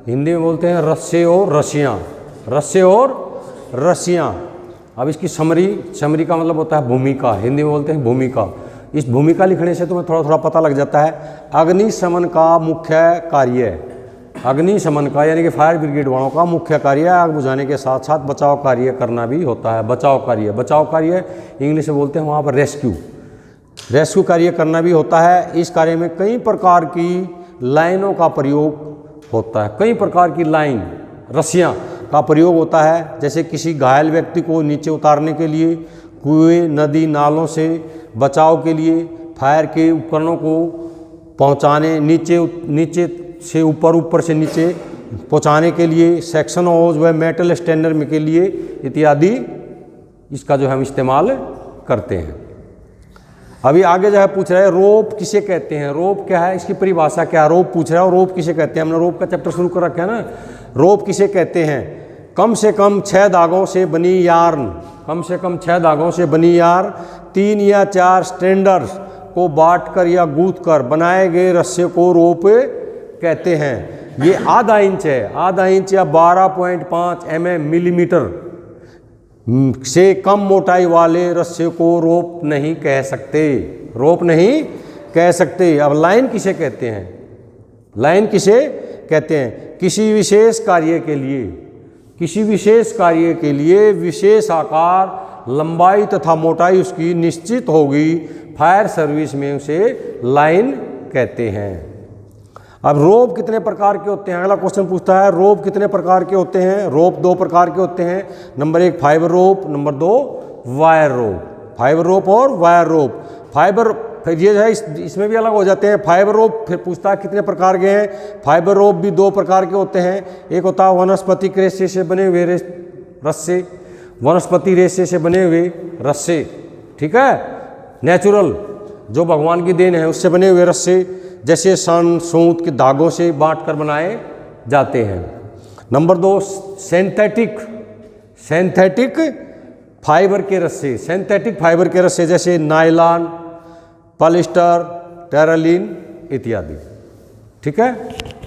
हिंदी में बोलते हैं रस्से और रस्सियाँ, रस्से और रस्सियाँ। अब इसकी समरी का मतलब होता है भूमिका, हिंदी में बोलते हैं भूमिका। इस भूमिका लिखने से तुम्हें थोड़ा थोड़ा पता लग जाता है। अग्निशमन का मुख्य कार्य, अग्निशमन का यानी कि फायर ब्रिगेड वालों का मुख्य कार्य आग बुझाने के साथ साथ बचाव कार्य करना भी होता है। बचाव कार्य इंग्लिश में बोलते हैं वहाँ पर रेस्क्यू कार्य करना भी होता है। इस कार्य में कई प्रकार की लाइनों का प्रयोग होता है, कई प्रकार की लाइन, रस्सियाँ का प्रयोग होता है। जैसे किसी घायल व्यक्ति को नीचे उतारने के लिए, कुएं, नदी, नालों से बचाव के लिए, फायर के उपकरणों को पहुंचाने, नीचे से ऊपर, ऊपर से नीचे पहुंचाने के लिए, सेक्शन होज व मेटल स्टैंडर के लिए इत्यादि इसका जो हम इस्तेमाल करते हैं। अभी आगे जो है पूछ रहा है रोप किसे कहते हैं। रोप क्या है, इसकी परिभाषा क्या है, रोप पूछ रहा है। और रोप किसे कहते हैं, हमने रोप का चैप्टर शुरू कर रखा है ना। रोप किसे कहते हैं, कम से कम 6 धागों से बनी यार्न, कम से कम 6 धागों से बनी यार्न 3 या 4 स्ट्रैंड्स को बांटकर या गूंथकर बनाए गए रस्से को रोप कहते हैं। ये आधा इंच है, आधा इंच या 12.5 मिलीमीटर से कम मोटाई वाले रस्से को रोप नहीं कह सकते, रोप नहीं कह सकते। अब लाइन किसे कहते हैं, लाइन किसे कहते हैं, किसी विशेष कार्य के लिए, किसी विशेष कार्य के लिए विशेष आकार, लंबाई तथा मोटाई उसकी निश्चित होगी, फायर सर्विस में उसे लाइन कहते हैं। अब रोप कितने प्रकार के होते हैं, अगला क्वेश्चन पूछता है रोप कितने प्रकार के होते हैं। रोप 2 प्रकार के होते हैं। नंबर 1 फाइबर रोप, नंबर 2 वायर रोप। फाइबर रोप और वायर रोप। फाइबर फिर ये है इसमें भी अलग हो जाते हैं। फाइबर रोप फिर पूछता है कितने प्रकार के हैं। फाइबर रोप भी 2 प्रकार के होते हैं। एक होता है वनस्पति रेशे से बने हुए रस्से, वनस्पति रेशे से बने हुए रस्से, ठीक है, नेचुरल जो भगवान की देन है उससे बने हुए रस्से, जैसे सन, सूत के धागों से बांटकर बनाए जाते हैं। नंबर 2 सिंथेटिक फाइबर के रस्से, सिंथेटिक फाइबर के रस्से जैसे नायलॉन, पॉलिस्टर, टेरालिन इत्यादि, ठीक है।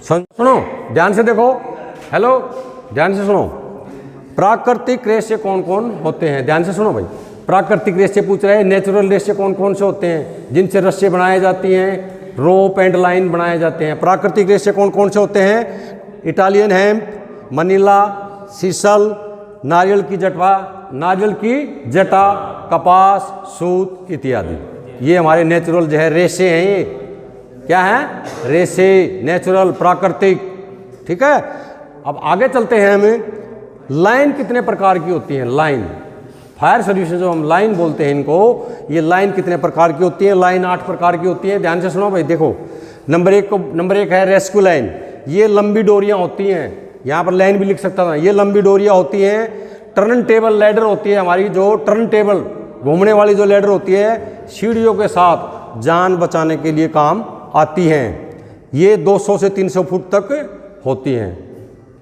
सुनो ध्यान से देखो, हेलो ध्यान से सुनो। प्राकृतिक रेशे कौन कौन होते हैं, ध्यान से सुनो भाई। प्राकृतिक रेशे पूछ रहे हैं, नेचुरल रेशे कौन कौन से होते हैं जिनसे रस्से बनाए जाती हैं, रोप एंड लाइन बनाए जाते हैं। प्राकृतिक रेशे कौन कौन से होते हैं, इटालियन हेम्प, मनीला, सीसल, नारियल की जटा, कपास, सूत इत्यादि। ये हमारे नेचुरल जो है रेशे हैं। ये क्या है, रेशे, नेचुरल, प्राकृतिक, ठीक है। अब आगे चलते हैं। हमें लाइन कितने प्रकार की होती है, लाइन, फायर सर्विस जो हम लाइन बोलते हैं इनको, ये लाइन कितने प्रकार की होती है। लाइन 8 प्रकार की होती है। ध्यान से सुनो भाई, देखो नंबर 1 है रेस्क्यू लाइन। ये लंबी डोरियां होती हैं, यहाँ पर लाइन भी लिख सकता था। ये लंबी डोरियां होती हैं। टर्न टेबल लैडर होती है हमारी, जो टर्न टेबल घूमने वाली जो लैडर होती है, सीढ़ियों के साथ जान बचाने के लिए काम आती हैं। ये 200 से 300 फुट तक होती हैं,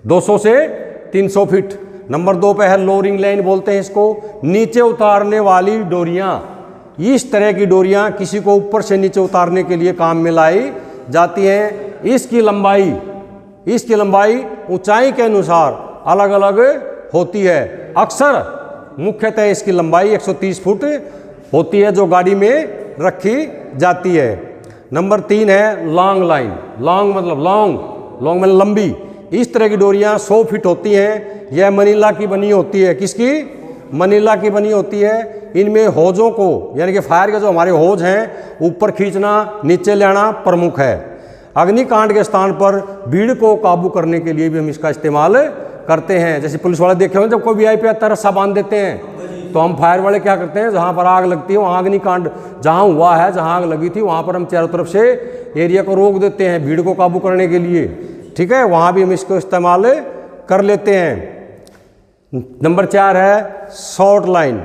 200 से 300 फीट। नंबर 2 पे है लोअरिंग लाइन बोलते हैं इसको, नीचे उतारने वाली डोरियां। इस तरह की डोरियां किसी को ऊपर से नीचे उतारने के लिए काम में लाई जाती हैं। इसकी लंबाई ऊंचाई के अनुसार अलग अलग होती है। अक्सर मुख्यतः इसकी लंबाई 130 फुट होती है, जो गाड़ी में रखी जाती है। नंबर 3 है लॉन्ग लाइन। लॉन्ग मतलब लंबी। इस तरह की डोरियां 100 फीट होती हैं। यह मनीला की बनी होती है। किसकी, मनीला की बनी होती है। इनमें होजों को, यानी कि फायर के जो हमारे होज हैं, ऊपर खींचना, नीचे लाना प्रमुख है। अग्निकांड के स्थान पर भीड़ को काबू करने के लिए भी हम इसका इस्तेमाल करते हैं। जैसे पुलिस वाले देखे होंगे, जब कोई वीआईपी आता है रस्सा बांध देते हैं, तो हम फायर वाले क्या करते हैं, जहाँ पर आग लगती है, वहाँ अग्निकांड जहाँ हुआ है, जहाँ आग लगी थी, वहाँ पर हम चारों तरफ से एरिया को रोक देते हैं भीड़ को काबू करने के लिए, ठीक है। वहाँ भी हम इसको इस्तेमाल कर लेते हैं। नंबर 4 है शॉर्ट लाइन।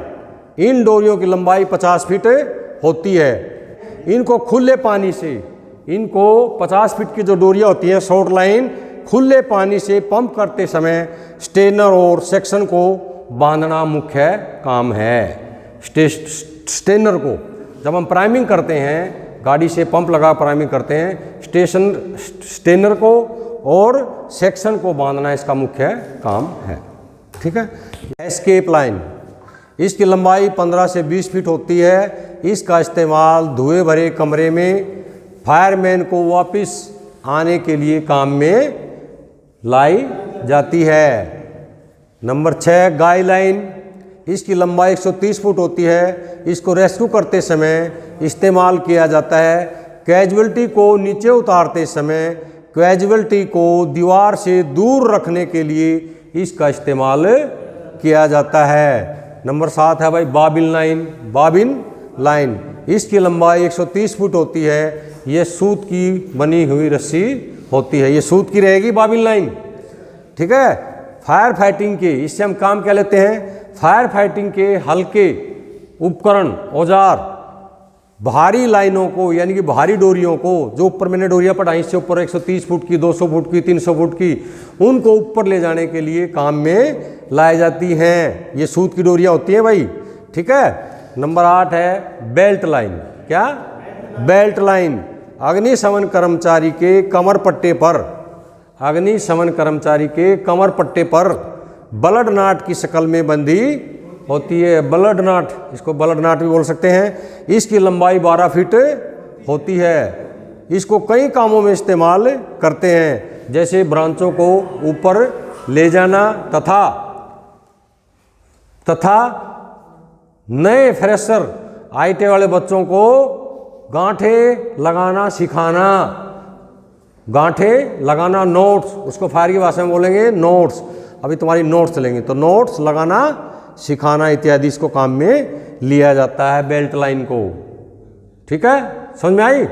इन डोरियों की लंबाई 50 फीट होती है। इनको खुले पानी से, इनको 50 फीट की जो डोरियां होती हैं शॉर्ट लाइन, खुले पानी से पंप करते समय स्टेनर और सेक्शन को बांधना मुख्य काम है। स्टेनर को जब हम प्राइमिंग करते हैं, गाड़ी से पंप लगा प्राइमिंग करते हैं, स्टेनर को और सेक्शन को बांधना इसका मुख्य काम है। ठीक है। एस्केप लाइन, इसकी लंबाई 15 से 20 फीट होती है। इसका इस्तेमाल धुएं भरे कमरे में फायरमैन को वापस आने के लिए काम में लाई जाती है। नंबर 6 गाई लाइन, इसकी लंबाई 130 फुट होती है। इसको रेस्क्यू करते समय इस्तेमाल किया जाता है। कैजुअल्टी को नीचे उतारते समय कैजुअल्टी को दीवार से दूर रखने के लिए इसका इस्तेमाल किया जाता है। नंबर 7 है भाई बाबिन लाइन। बाबिन लाइन, इसकी लंबाई 130 फुट होती है। ये सूत की बनी हुई रस्सी होती है, ये सूत की रहेगी बाबिन लाइन। ठीक है। फायर फाइटिंग के, इससे हम काम क्या लेते हैं, फायर फाइटिंग के हल्के उपकरण औजार भारी लाइनों को यानी कि भारी डोरियों को, जो ऊपर मैंने डोरियां पढ़ाई इससे ऊपर 130 फुट की, 200 फुट की, 300 फुट की, उनको ऊपर ले जाने के लिए काम में लाई जाती हैं। ये सूत की डोरियां होती हैं भाई। ठीक है। नंबर 8 है बेल्ट लाइन। क्या? बेल्ट लाइन, अग्निशमन कर्मचारी के कमर पट्टे पर, अग्निशमन कर्मचारी के कमर पट्टे पर ब्लड नाट की शक्ल में बंधी होती है। ब्लड नाट, इसको ब्लड नाट भी बोल सकते हैं। इसकी लंबाई 12 फीट होती है। इसको कई कामों में इस्तेमाल करते हैं, जैसे ब्रांचों को ऊपर ले जाना तथा नए फ्रेशर आईटी वाले बच्चों को गांठे लगाना सिखाना। गांठे लगाना, नोट्स, उसको फायर की भाषा में बोलेंगे नोट्स। अभी तुम्हारी नोट्स चलेंगे तो नोट्स लगाना सिखाना इत्यादि इसको काम में लिया जाता है बेल्ट लाइन को। ठीक है, समझ में आई?